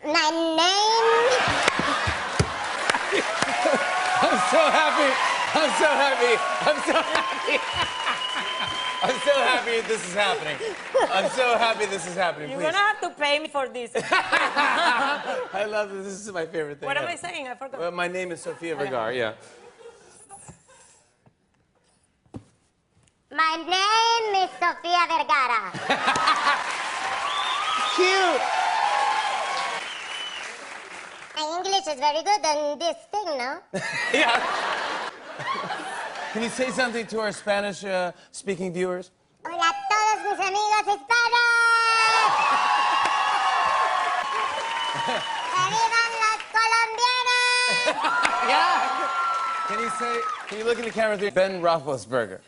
My name... I'm so happy. I'm so happy. I'm so happy. I'm so happy this is happening. I'm so happy this is happening. You're Please. gonna have to pay me for this. I love this. This is my favorite thing. What am I saying? I forgot. Well, my name is Sofía Vergara, yeah. My name is Sofía Vergara. Cute. My English is very good on this thing, no? Yeah. Can you say something to our Spanish-speaking viewers? Hola a todos mis amigos hispanos. ¡Que vivan los colombianos! Yeah. Can you look in the camera through Ben Roethlisberger?